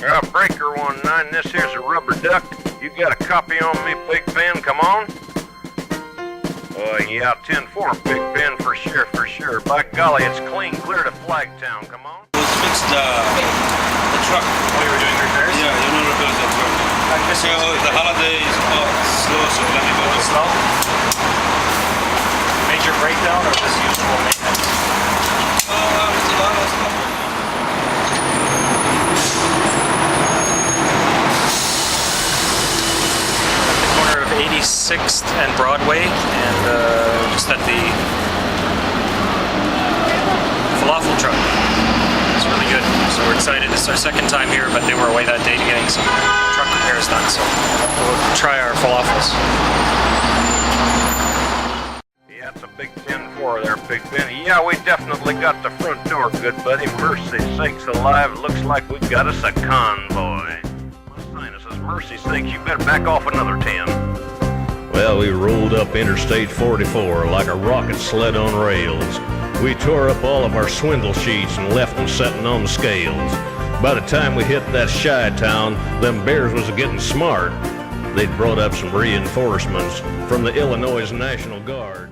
Breaker 19, this here's a rubber duck. You got a copy on me, Big Ben, come on? Yeah, 10-4, Big Ben, for sure, for sure. By golly, it's clean clear to Flagtown, come on. Let's fix the truck. Oh, you were doing repairs? Yeah, you know repairs the truck. So the holiday is slow, so let me go Slow? Major breakdown or just usual maintenance? It's a lot of stuff. Corner of 86th and Broadway, and just at the falafel truck. It's really good. So we're excited. This is our second time here, but they were away that day getting some truck repairs done. So we'll try our falafels. Yeah, it's a big 10-4 there, Big Ben. Yeah, we definitely got the front door, good buddy. Mercy sakes alive, looks like we got us a convoy. My sinuses, mercy sakes, you better back off another 10. Well, we rolled up Interstate 44 like a rocket sled on rails. We tore up all of our swindle sheets and left them setting on the scales. By the time we hit that Chi-town, them bears was getting smart. They'd brought up some reinforcements from the Illinois National Guard.